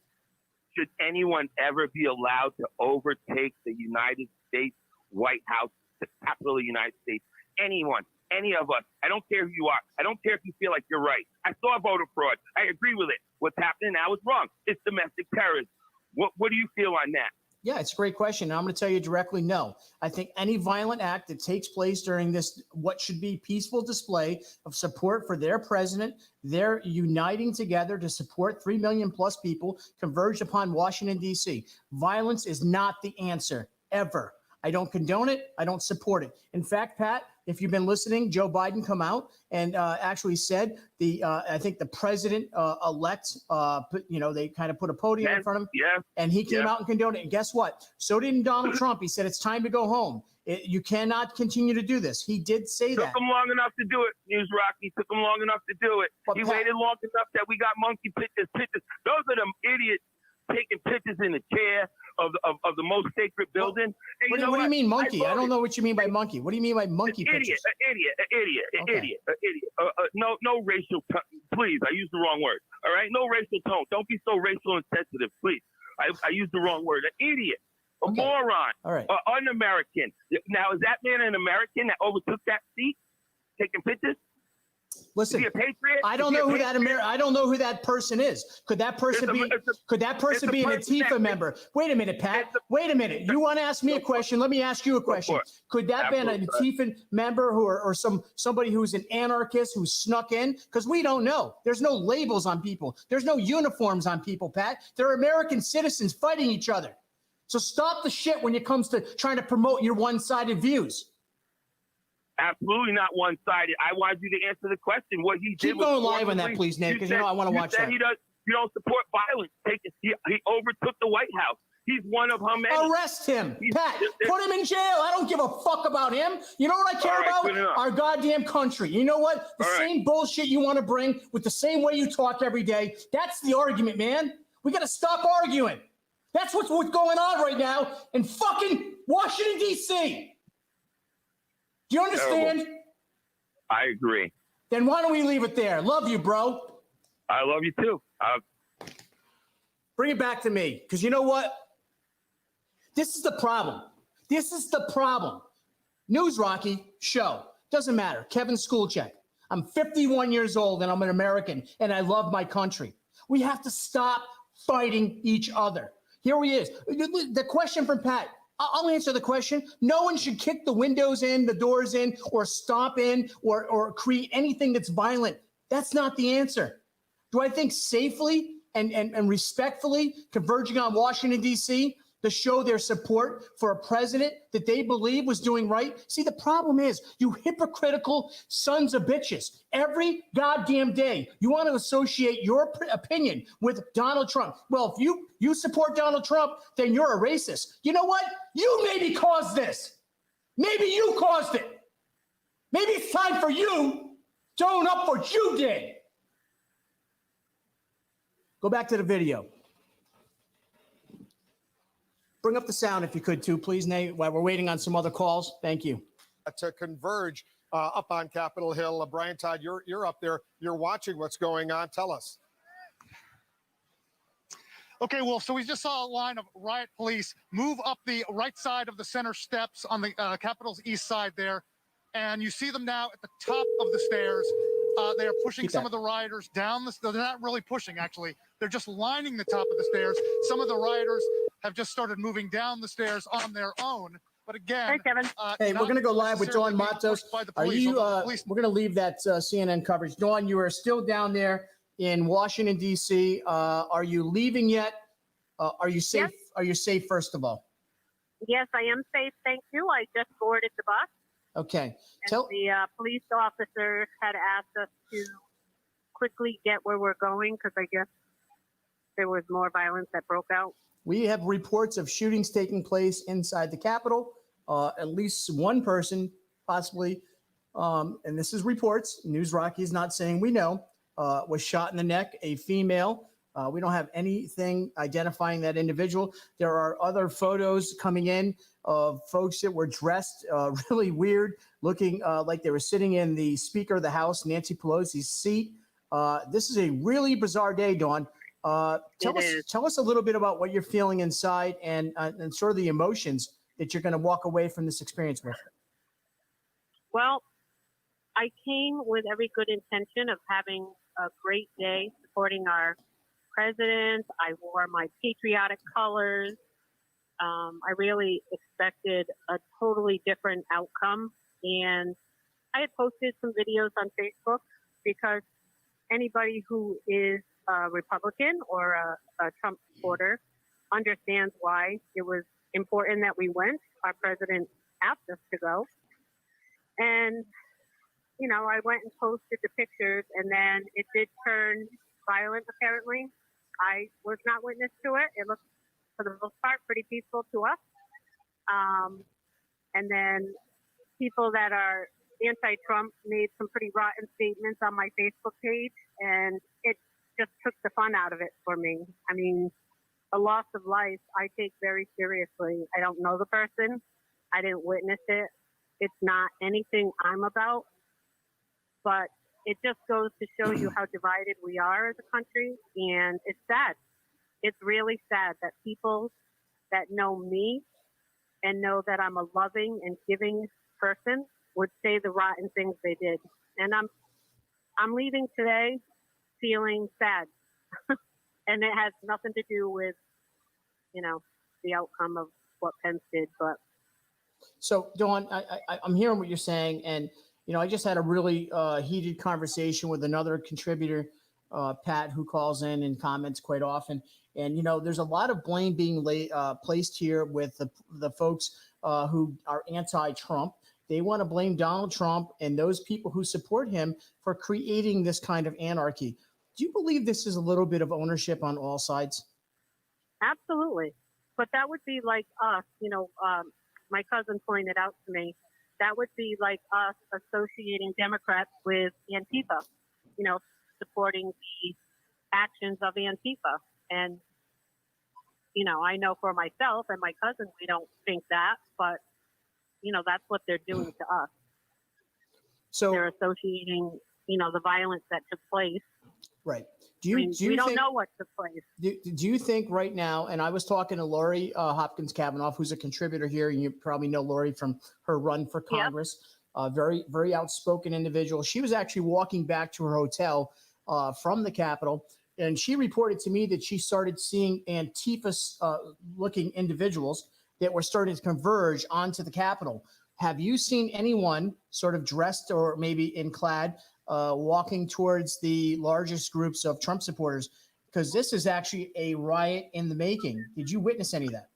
Should anyone ever be allowed to overtake the United States White House, the capital of the United States? Anyone, any of us. I don't care who you are. I don't care if you feel like you're right. I saw voter fraud. I agree with it. What's happening now is wrong. It's domestic terrorism. What do you feel on that? Yeah, it's a great question. And I'm going to tell you directly, no. I think any violent act that takes place during this, what should be peaceful display of support for their president, they're uniting together to support 3 million plus people converged upon Washington, D.C. Violence is not the answer, ever. I don't condone it. I don't support it. In fact, Pat, if you've been listening, Joe Biden come out and actually said I think the president elect, they kind of put a podium in front of him. Yeah. And he came out and condoned it. And guess what? So did Donald Trump. He said it's time to go home. You cannot continue to do this. He did say that. Took him long enough to do it, News Rocky. Took him long enough to do it. But He Pat, waited long enough that we got monkey pictures. Those are them idiots taking pictures in the chair of the most sacred building. And what do you mean monkey? I don't know what you mean by monkey. What do you mean by monkey idiot, pictures? Idiot. No racial please, I used the wrong word. All right? No racial tone. Don't be so racial and sensitive, please. I used the wrong word. An idiot. A moron. All right. Un-American. Now, is that man an American that overtook that seat taking pictures? Listen, is he a patriot? I don't know who that I don't know who that person is. Could that person be an Antifa member? Wait a minute, Pat. Wait a minute. You want to ask me a question? Let me ask you a question. Could that be an Antifa member or somebody who's an anarchist who snuck in? Because we don't know. There's no labels on people. There's no uniforms on people, Pat. They're American citizens fighting each other. So stop the shit when it comes to trying to promote your one-sided views. Absolutely not one-sided. I wanted you to answer the question. What he did. Keep going live on that, please, Nate, because I want to watch that. You don't support violence. He overtook the White House. He's one of how many? Arrest him, Pat. Put him in jail. I don't give a fuck about him. You know what I care about? Our goddamn country. You know what? The same bullshit you want to bring with the same way you talk every day. That's the argument, man. We got to stop arguing. That's what's going on right now in fucking Washington, D.C. Do you understand? Terrible. I agree. Then why don't we leave it there? Love you, bro. I love you too. Bring it back to me, because you know what? This is the problem. This is the problem. News Rocky show. Doesn't matter. Kevin Skulcheck. I'm 51 years old and I'm an American and I love my country. We have to stop fighting each other. Here he is. The question from Pat. I'll answer the question. No one should kick the windows in, the doors in, or stomp in, or create anything that's violent. That's not the answer. Do I think safely and respectfully converging on Washington, D.C., to show their support for a president that they believe was doing right? See, the problem is you hypocritical sons of bitches. Every goddamn day, you want to associate your opinion with Donald Trump. Well, if you support Donald Trump, then you're a racist. You know what? You maybe caused this. Maybe you caused it. Maybe it's time for you to own up for what you did. Go back to the video. Bring up the sound if you could too, please, Nate, while we're waiting on some other calls. Thank you. To converge up on Capitol Hill. Brian Todd, you're up there. You're watching what's going on. Tell us. Okay, well, so we just saw a line of riot police move up the right side of the center steps on the Capitol's east side there. And you see them now at the top of the stairs. They are pushing some of the rioters down they're not really pushing, actually. They're just lining the top of the stairs. Some of the rioters have just started moving down the stairs on their own. But again, hey, Kevin. Hey, we're going to go live with Dawn Matos. Are you? We're going to leave that CNN coverage. Dawn, you are still down there in Washington, D.C. Are you leaving yet? Are you safe? Yes. Are you safe, first of all? Yes, I am safe. Thank you. I just boarded the bus. Okay. The police officer had asked us to quickly get where we're going because I guess there was more violence that broke out. We have reports of shootings taking place inside the Capitol. At least one person, possibly, and this is reports. News Rocky is not saying we know, was shot in the neck. A female We don't have anything identifying that individual. There are other photos coming in of folks that were dressed really weird, looking like they were sitting in the Speaker of the House, Nancy Pelosi's seat. This is a really bizarre day, Dawn. Tell us a little bit about what you're feeling inside and sort of the emotions that you're going to walk away from this experience with. Well, I came with every good intention of having a great day supporting our president. I wore my patriotic colors. I really expected a totally different outcome. And I had posted some videos on Facebook because anybody who is a Republican or a Trump supporter understands why it was important that we went. Our president asked us to go. And, you know, I went and posted the pictures, and then it did turn violent, apparently. I was not witness to it. It looked, for the most part, pretty peaceful to us. And then people that are anti-Trump made some pretty rotten statements on my Facebook page, and it just took the fun out of it for me. I mean, a loss of life I take very seriously. I don't know the person. I didn't witness it. It's not anything I'm about, but it just goes to show you how divided we are as a country, and it's sad. It's really sad that people that know me and know that I'm a loving and giving person would say the rotten things they did. And I'm leaving today feeling sad. And it has nothing to do with, you know, the outcome of what Pence did. But So, Dawn, I'm hearing what you're saying, and you know, I just had a really heated conversation with another contributor, Pat, who calls in and comments quite often. And you know, there's a lot of blame being placed here with the folks who are anti-Trump. They want to blame Donald Trump and those people who support him for creating this kind of anarchy. Do you believe this is a little bit of ownership on all sides? absolutely. But that would be like us, you know, my cousin pointed out to me, that would be like us associating Democrats with Antifa, you know, supporting the actions of Antifa. And, you know, I know for myself and my cousin, we don't think that, but, you know, that's what they're doing to us. So They're associating, you know, the violence that took place. right. We don't know what took place. Do you think right now, and I was talking to Lori Hopkins Kavanaugh, who's a contributor here, and you probably know Lori from her run for Congress, very, very outspoken individual. She was actually walking back to her hotel from the Capitol, and she reported to me that she started seeing Antifa-looking individuals that were starting to converge onto the Capitol. Have you seen anyone sort of dressed or maybe in clad walking towards the largest groups of Trump supporters? Because this is actually a riot in the making. Did you witness any of that?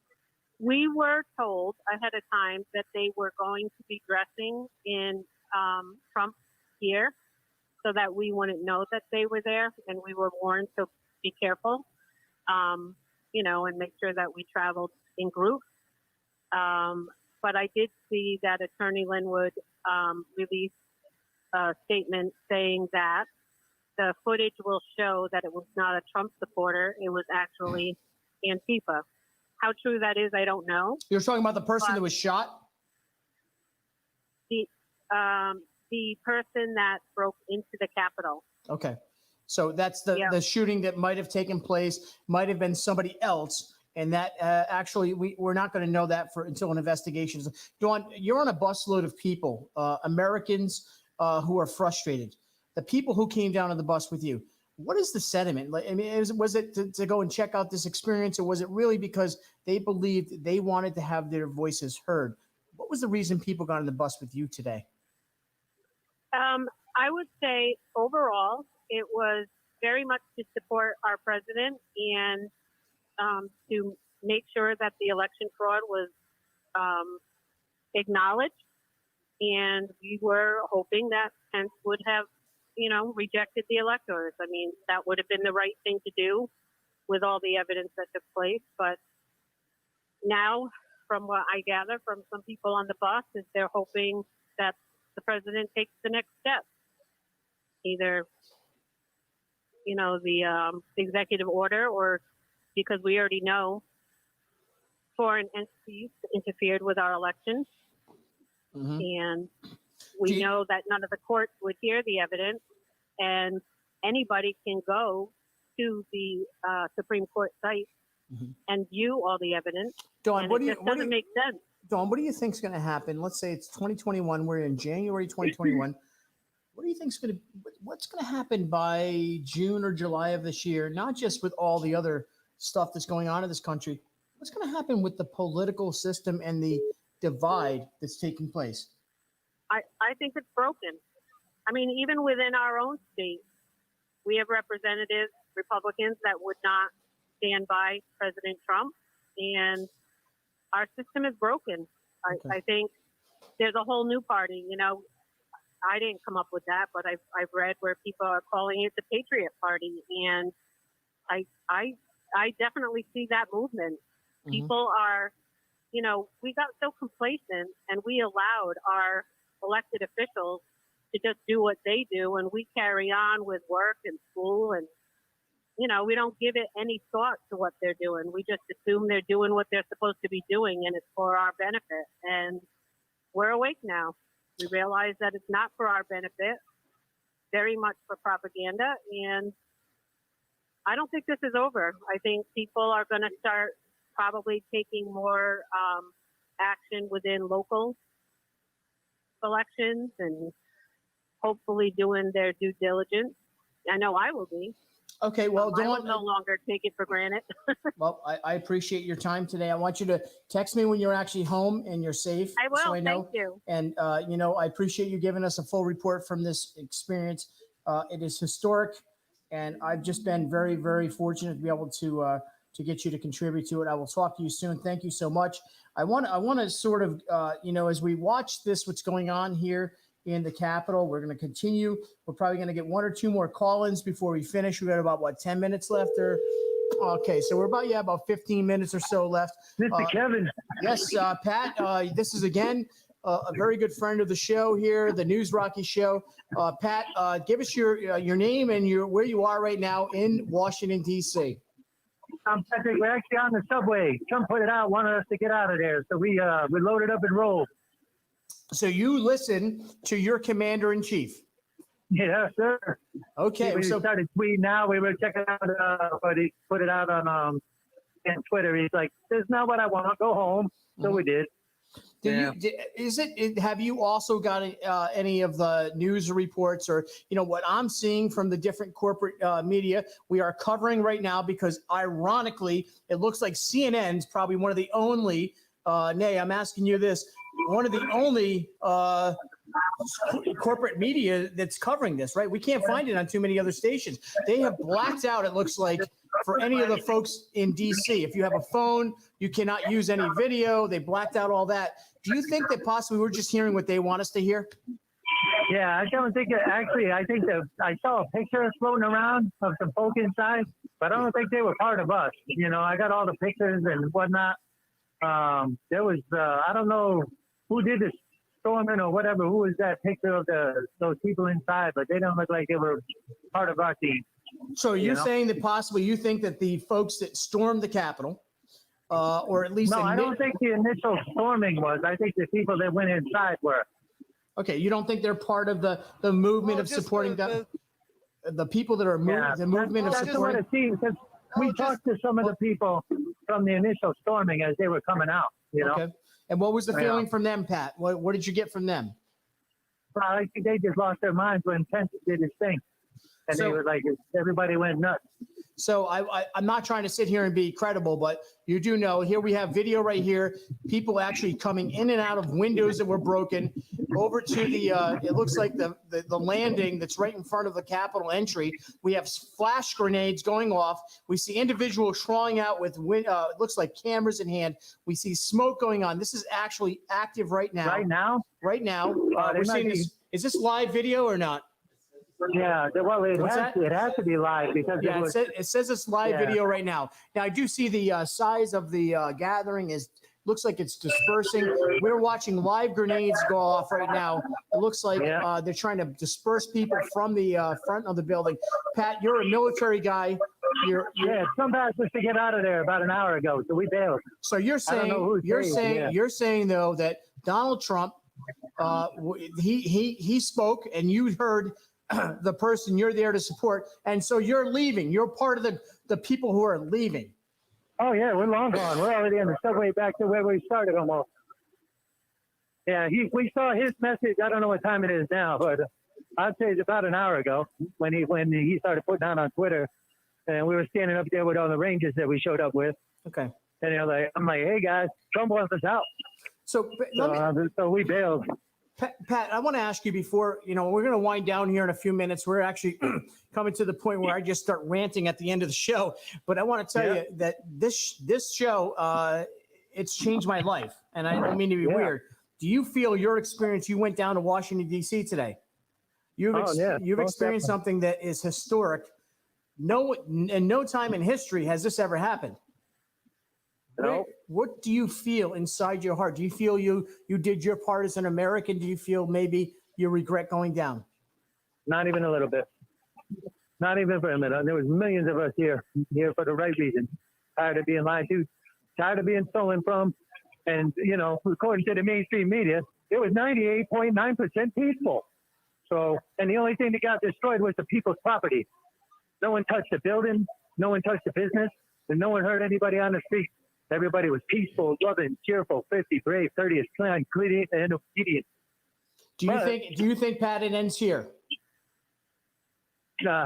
We were told ahead of time that they were going to be dressing in Trump gear so that we wouldn't know that they were there, and we were warned to be careful, you know, and make sure that we traveled in groups. But I did see that Attorney Linwood released a statement saying that the footage will show that it was not a Trump supporter. It was actually Antifa. How true that is, I don't know. You're talking about the person that was shot? The person that broke into the Capitol. Okay. So that's the shooting that might have taken place, might have been somebody else. And that actually, we're not going to know that until an investigation is. Dawn, you're on a busload of people, Americans who are frustrated. The people who came down on the bus with you. What is the sentiment? Like, I mean, was it to go and check out this experience, or was it really because they believed they wanted to have their voices heard? What was the reason people got on the bus with you today? I would say overall, it was very much to support our president and to make sure that the election fraud was acknowledged. And we were hoping that Pence would have, you know, rejected the electors. I mean, that would have been the right thing to do with all the evidence that took place. But now, from what I gather from some people on the bus, is they're hoping that the president takes the next step. Either the executive order, or because we already know foreign entities interfered with our elections. Mhm. And we know that none of the courts would hear the evidence, and anybody can go to the Supreme Court site and view all the evidence. Dawn, And what it do you just doesn't make sense. Dawn, what do you think is going to happen? Let's say it's 2021. We're in January 2021. What do you think is going to what's going to happen by June or July of this year? Not just with all the other stuff that's going on in this country. What's going to happen with the political system and the divide that's taking place? I think it's broken. I mean, even within our own state, we have representatives, Republicans, that would not stand by President Trump, and our system is broken. I think there's a whole new party. I didn't come up with that, but I've read where people are calling it the Patriot Party, and I definitely see that movement. People are, we got so complacent, and we allowed our elected officials to just do what they do, and we carry on with work and school, and we don't give it any thought to what they're doing. We just assume they're doing what they're supposed to be doing, and it's for our benefit. And we're awake now. We realize that it's not for our benefit, very much for propaganda. And I don't think this is over. I think people are going to start probably taking more action within local elections and hopefully doing their due diligence. I know I will be. Okay, well, I will no longer take it for granted. Well, I appreciate your time today. I want you to text me when you're actually home and you're safe. I will. So I know. Thank you. And, I appreciate you giving us a full report from this experience. It is historic, and I've just been very, very fortunate to be able to get you to contribute to it. I will talk to you soon. Thank you so much. I want to sort of, as we watch this, what's going on here in the Capitol, we're going to continue. We're probably going to get one or two more call-ins before we finish. We got about 10 minutes left, or okay, so we're about 15 minutes or so left. Mr. Kevin. Yes, Pat. This is again a very good friend of the show here, the News Rocky Show. Pat, give us your name and where you are right now in Washington D.C. I'm Patrick. We're actually on the subway. Trump put it out, wanted us to get out of there, so we loaded up and rolled. So you listen to your commander in chief. Yeah, sir. Okay. We So started tweeting out. We were checking out, but he put it out on Twitter. He's like, "This is not what I want. Go home." So we did. Have you also got any of the news reports or, what I'm seeing from the different corporate media we are covering right now? Because ironically, it looks like CNN's probably one of the only, Nay, I'm asking you this, one of the only corporate media that's covering this, right? We can't find it on too many other stations. They have blacked out, it looks like, for any of the folks in DC. If you have a phone, you cannot use any video. They blacked out all that. Do you think that possibly we're just hearing what they want us to hear? Yeah, I don't think actually, I think that I saw a picture floating around of some folk inside, but I don't think they were part of us. I got all the pictures and whatnot. There was, I don't know who did this storming or whatever, who was that picture of those people inside, but they don't look like they were part of our team. So you're saying that possibly you think that the folks that stormed the Capitol, or at least no, I don't think the initial storming was. I think the people that went inside were. Okay, you don't think they're part of the movement of supporting the people that are the movement of supporting? That's what it seems. Because we talked to some of the people from the initial storming as they were coming out. Okay. And what was the feeling from them, Pat? What did you get from them? Well, I think they just lost their minds when Pence did his thing. And they were like, everybody went nuts. So I'm not trying to sit here and be credible, but you do know here we have video right here, people actually coming in and out of windows that were broken over to the, it looks like the landing that's right in front of the Capitol entry. We have flash grenades going off. We see individuals crawling out with, it looks like cameras in hand. We see smoke going on. This is actually active right now. Right now? Right now. We're seeing this. Is this live video or not? Yeah, well, it has to be live because it says it's live video right now. Now I do see the size of the gathering is Looks like it's dispersing. We're watching live grenades go off right now. It looks like they're trying to disperse people from the front of the building. Pat, you're a military guy. Yeah, some guys was to get out of there about an hour ago, so we bailed. So you're saying though that Donald Trump, he spoke, and you heard the person you're there to support, and so you're leaving. You're part of the people who are leaving. Oh yeah, we're long gone. We're already on the subway back to where we started almost. Yeah, we saw his message. I don't know what time it is now, but I'd say it's about an hour ago when he started putting out on Twitter, and we were standing up there with all the Rangers that we showed up with. Okay. And I'm like, hey guys, Trump wants us out. So we bailed. Pat, I want to ask you before, we're going to wind down here in a few minutes. We're actually coming to the point where I just start ranting at the end of the show. But I want to tell you that this show, it's changed my life. And I don't mean to be weird. Do you feel your experience, you went down to Washington, D.C. today? You've experienced something that is historic. In no time in history has this ever happened. No. What do you feel inside your heart? Do you feel you did your part as an American? Do you feel maybe you regret going down? Not even a little bit. Not even for a minute. There was millions of us here for the right reason. Tired of being lied to, tired of being stolen from. And, according to the mainstream media, it was 98.9% peaceful. So, and the only thing that got destroyed was the people's property. No one touched the building. No one touched the business. And no one hurt anybody on the street. Everybody was peaceful, loving, cheerful, 50, brave, 30th, kind, clean, and obedient. Do you think, Pat, it ends here? No,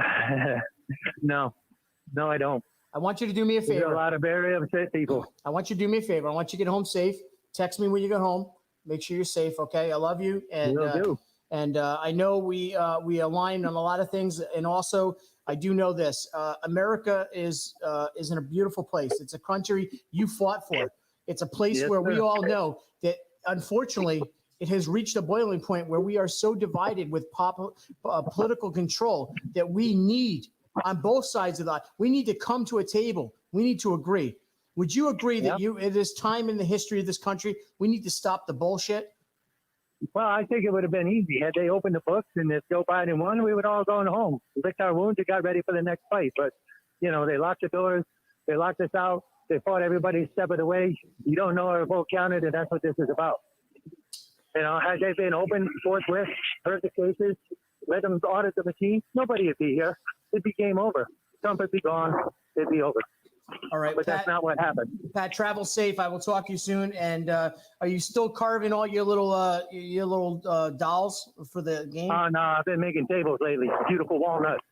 I don't. I want you to do me a favor. There's a lot of very upset people. I want you to do me a favor. I want you to get home safe. Text me when you get home. Make sure you're safe, okay? I love you. And will do. And I know we align on a lot of things. And also, I do know this. America is in a beautiful place. It's a country you fought for. It's a place where we all know that, unfortunately, it has reached a boiling point where we are so divided with political control that we need, on both sides of that, we need to come to a table. We need to agree. Would you agree that it is time in the history of this country, we need to stop the bullshit? Well, I think it would have been easy. Had they opened the books and if Joe Biden won, we would all gone home, licked our wounds and got ready for the next fight. But, they locked the doors. They locked us out. They fought everybody step of the way. You don't know our vote counted, and that's what this is about. Had they been open forthwith, heard the cases, let them audit the machine, nobody would be here. It'd be game over. Trump would be gone. It'd be over. All right, but Pat, that's not what happened. Pat, travel safe. I will talk to you soon. And are you still carving all your little dolls for the game? Oh no, I've been making tables lately. Beautiful walnuts.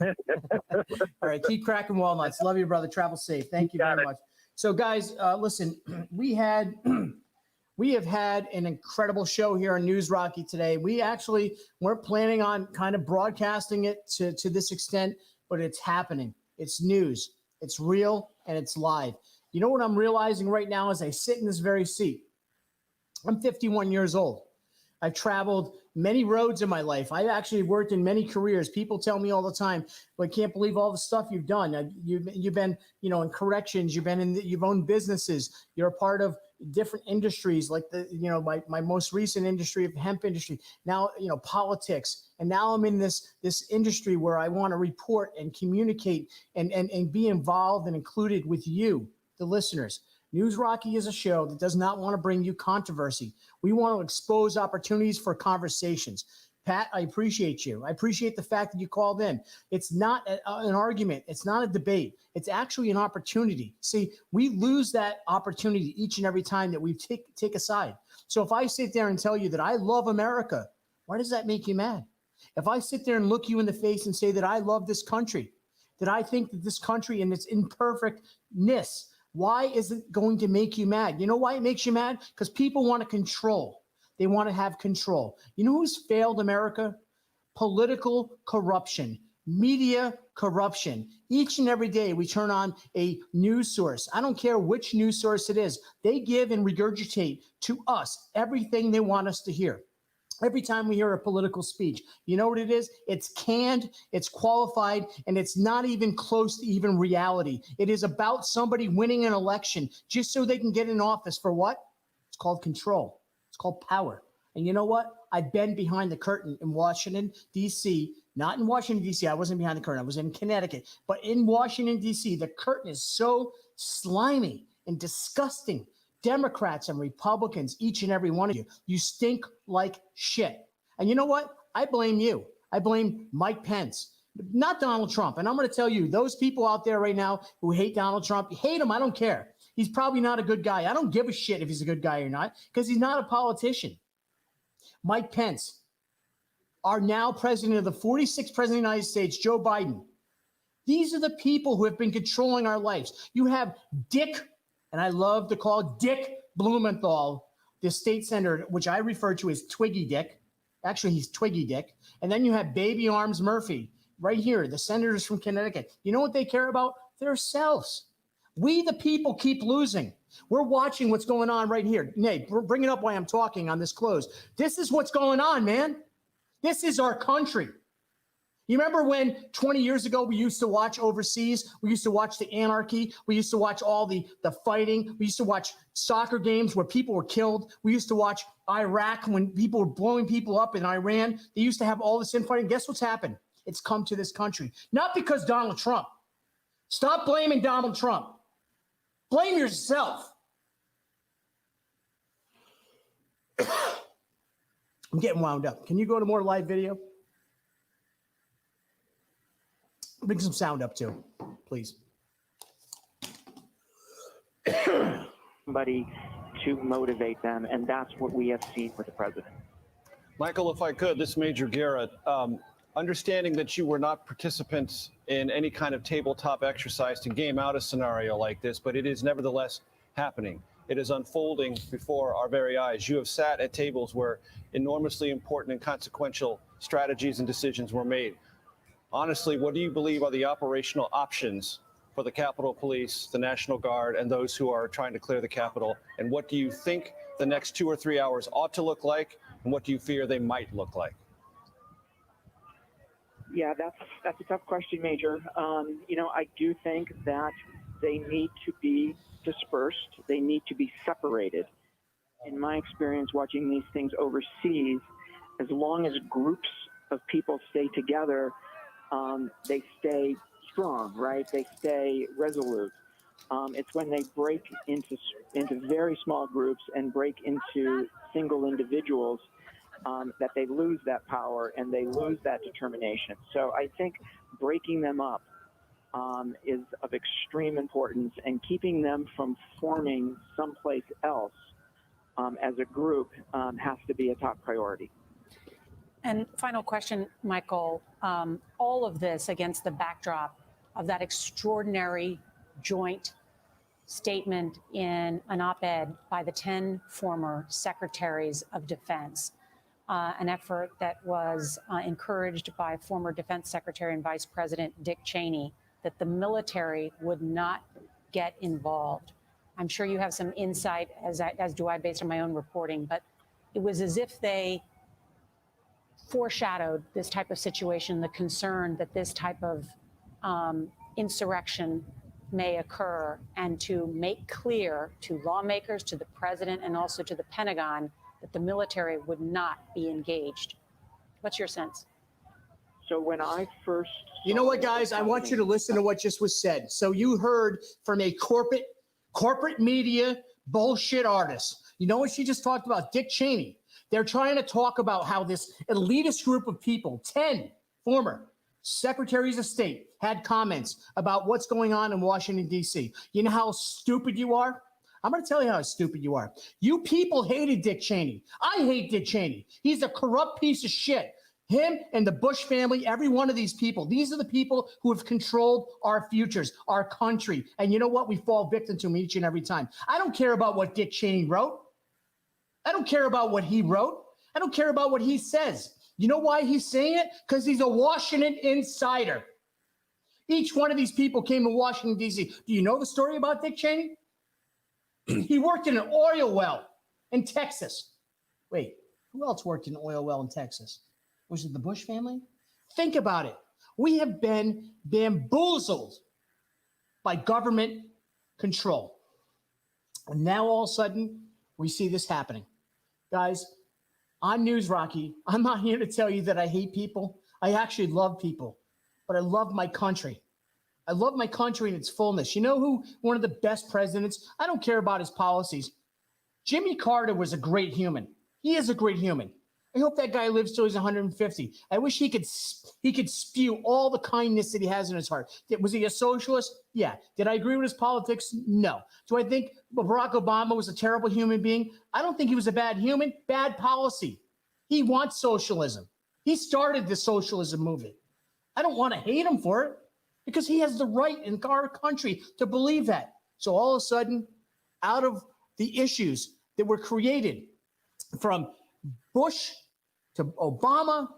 All right, keep cracking walnuts. Love you, brother. Travel safe. Thank you very much. So, guys, listen, we have had an incredible show here on News Rocky today. We actually weren't planning on kind of broadcasting it to this extent, but it's happening. It's news. It's real and it's live. You know what I'm realizing right now as I sit in this very seat? I'm 51 years old. I've traveled many roads in my life. I've actually worked in many careers. People tell me all the time, "I can't believe all the stuff you've done. You've been, in corrections. You've owned businesses. You're a part of different industries, like my most recent industry of hemp industry. Now, politics, and now I'm in this industry where I want to report and communicate and be involved and included with you, the listeners. News Rocky is a show that does not want to bring you controversy. We want to expose opportunities for conversations. Pat, I appreciate you. I appreciate the fact that you called in. It's not an argument. It's not a debate. It's actually an opportunity. See, we lose that opportunity each and every time that we take a side. So if I sit there and tell you that I love America, why does that make you mad? If I sit there and look you in the face and say that I love this country, that I think that this country and its imperfectness, why is it going to make you mad? You know why it makes you mad? Because people want to control. They want to have control. You know who's failed America? Political corruption, media corruption. Each and every day we turn on a news source. I don't care which news source it is. They give and regurgitate to us everything they want us to hear. Every time we hear a political speech, you know what it is? It's canned, it's qualified, and it's not even close to even reality. It is about somebody winning an election just so they can get in office for what? It's called control. It's called power. And you know what? I've been behind the curtain in Washington, D.C., not in Washington, D.C. I wasn't behind the curtain. I was in Connecticut. But in Washington, D.C., the curtain is so slimy and disgusting. Democrats and Republicans, each and every one of you, you stink like shit. And you know what? I blame you. I blame Mike Pence, not Donald Trump. And I'm going to tell you, those people out there right now who hate Donald Trump, hate him. I don't care. He's probably not a good guy. I don't give a shit if he's a good guy or not because he's not a politician. Mike Pence, our now president of the 46th president of the United States, Joe Biden. These are the people who have been controlling our lives. You have Dick, and I love to call Dick Blumenthal, the state senator, which I refer to as Twiggy Dick. Actually, he's Twiggy Dick. And then you have Baby Arms Murphy right here, the senators from Connecticut. You know what they care about? Themselves. We, the people, keep losing. We're watching what's going on right here. Nate, bring it up while I'm talking on this close. This is what's going on, man. This is our country. You remember when 20 years ago we used to watch overseas? We used to watch the anarchy. We used to watch all the fighting. We used to watch soccer games where people were killed. We used to watch Iraq when people were blowing people up in Iran. They used to have all this infighting. Guess what's happened? It's come to this country. Not because Donald Trump. Stop blaming Donald Trump. Blame yourself. I'm getting wound up. Can you go to more live video? Bring some sound up too, please. Somebody to motivate them, and that's what we have seen with the president. Michael, if I could, this is Major Garrett. Understanding that you were not participants in any kind of tabletop exercise to game out a scenario like this, but it is nevertheless happening. It is unfolding before our very eyes. You have sat at tables where enormously important and consequential strategies and decisions were made. Honestly, what do you believe are the operational options for the Capitol Police, the National Guard, and those who are trying to clear the Capitol? And what do you think the next 2 or 3 hours ought to look like? And what do you fear they might look like? Yeah, that's a tough question, Major. I do think that they need to be dispersed. They need to be separated. In my experience watching these things overseas, as long as groups of people stay together, they stay strong, right? They stay resolute. It's when they break into very small groups and break into single individuals that they lose that power and they lose that determination. So I think breaking them up is of extreme importance, and keeping them from forming someplace else as a group has to be a top priority. And final question, Michael, all of this against the backdrop of that extraordinary joint statement in an op-ed by the 10 former secretaries of defense, an effort that was encouraged by former Defense Secretary and Vice President Dick Cheney, that the military would not get involved. I'm sure you have some insight, as do I, based on my own reporting, but it was as if they foreshadowed this type of situation, the concern that this type of insurrection may occur, and to make clear to lawmakers, to the president, and also to the Pentagon that the military would not be engaged. What's your sense? So when I first... You know what, guys? I want you to listen to what just was said. So you heard from a corporate media bullshit artist. You know what she just talked about? Dick Cheney. They're trying to talk about how this elitist group of people, 10 former secretaries of state, had comments about what's going on in Washington, D.C. You know how stupid you are? I'm going to tell you how stupid you are. You people hated Dick Cheney. I hate Dick Cheney. He's a corrupt piece of shit. Him and the Bush family, every one of these people, these are the people who have controlled our futures, our country. And you know what? We fall victim to them each and every time. I don't care about what Dick Cheney wrote. I don't care about what he wrote. I don't care about what he says. You know why he's saying it? Because he's a Washington insider. Each one of these people came to Washington, D.C. Do you know the story about Dick Cheney? He worked in an oil well in Texas. Wait, Who else worked in an oil well in Texas? Was it the Bush family? Think about it. We have been bamboozled by government control. And now all of a sudden, we see this happening. Guys, I'm News Rocky. I'm not here to tell you that I hate people. I actually love people, but I love my country. I love my country in its fullness. You know who one of the best presidents? I don't care about his policies. Jimmy Carter was a great human. He is a great human. I hope that guy lives till he's 150. I wish he could spew all the kindness that he has in his heart. Was he a socialist? Yeah. Did I agree with his politics? No. Do I think Barack Obama was a terrible human being? I don't think he was a bad human. Bad policy. He wants socialism. He started the socialism movement. I don't want to hate him for it because he has the right in our country to believe that. So all of a sudden, out of the issues that were created from Bush to Obama,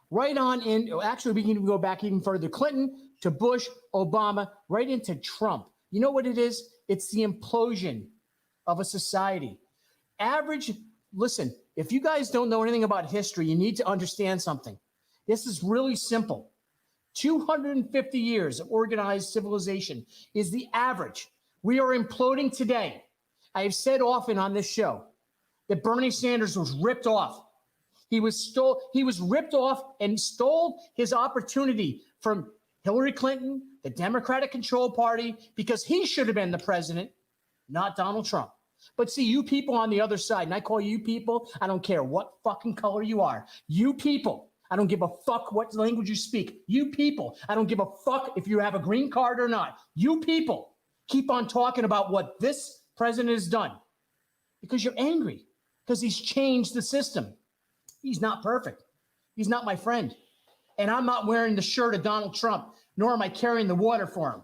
right on in, actually, we can even go back even further, Clinton to Bush, Obama, right into Trump. You know what it is? It's the implosion of a society. Listen, if you guys don't know anything about history, you need to understand something. This is really simple. 250 years of organized civilization is the average. We are imploding today. I have said often on this show that Bernie Sanders was ripped off. He was ripped off and stole his opportunity from Hillary Clinton, the Democratic control party, because he should have been the president, not Donald Trump. But see, you people on the other side, and I call you people, I don't care what fucking color you are. You people, I don't give a fuck what language you speak. You people, I don't give a fuck if you have a green card or not. You people keep on talking about what this president has done because you're angry, because he's changed the system. He's not perfect. He's not my friend. And I'm not wearing the shirt of Donald Trump, nor am I carrying the water for him.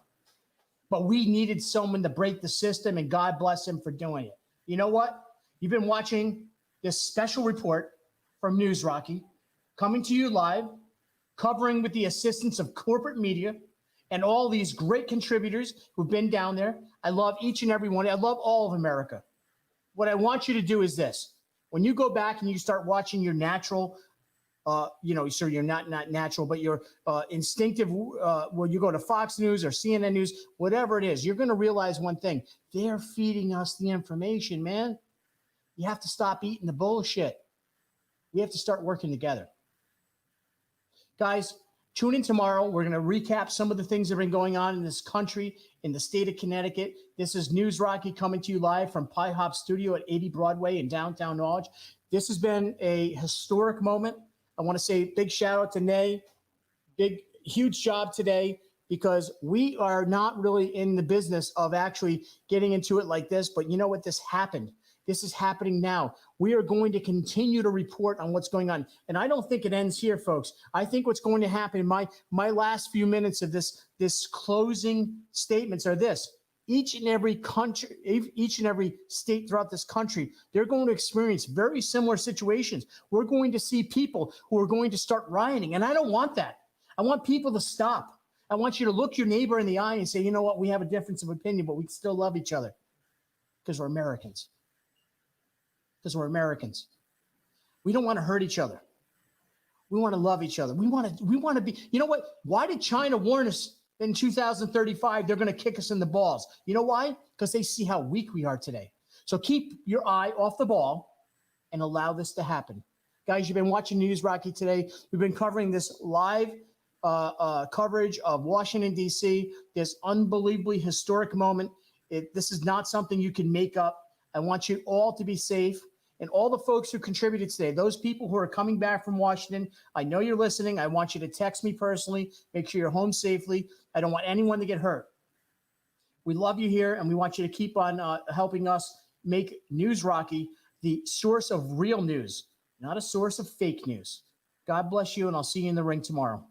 But we needed someone to break the system, and God bless him for doing it. You know what? You've been watching this special report from News Rocky, coming to you live, covering with the assistance of corporate media and all these great contributors who've been down there. I love each and every one. I love all of America. What I want you to do is this. When you go back and you start watching your natural, so you're not natural, but your instinctive, when you go to Fox News or CNN News, whatever it is, you're going to realize one thing. They're feeding us the information, man. You have to stop eating the bullshit. We have to start working together. Guys, tune in tomorrow. We're going to recap some of the things that have been going on in this country, in the state of Connecticut. This is News Rocky coming to you live from Pie Hop Studio at 80 Broadway in downtown Norwich. This has been a historic moment. I want to say big shout out to Nay. Huge job today, because we are not really in the business of actually getting into it like this. But you know what? This happened. This is happening now. We are going to continue to report on what's going on. And I don't think it ends here, folks. I think what's going to happen in my last few minutes of this closing statements are this. Each and every country, each and every state throughout this country, they're going to experience very similar situations. We're going to see people who are going to start rioting. And I don't want that. I want people to stop. I want you to look your neighbor in the eye and say, you know what? We have a difference of opinion, but we still love each other because we're Americans. Because we're Americans. We don't want to hurt each other. We want to love each other. We want to be, you know what? Why did China warn us in 2035 they're going to kick us in the balls? You know why? Because they see how weak we are today. So keep your eye off the ball and allow this to happen. Guys, you've been watching News Rocky today. We've been covering this live coverage of Washington, D.C., this unbelievably historic moment. This is not something you can make up. I want you all to be safe. And all the folks who contributed today, those people who are coming back from Washington, I know you're listening. I want you to text me personally. Make sure you're home safely. I don't want anyone to get hurt. We love you here, and we want you to keep on helping us make News Rocky the source of real news, not a source of fake news. God bless you, and I'll see you in the ring tomorrow.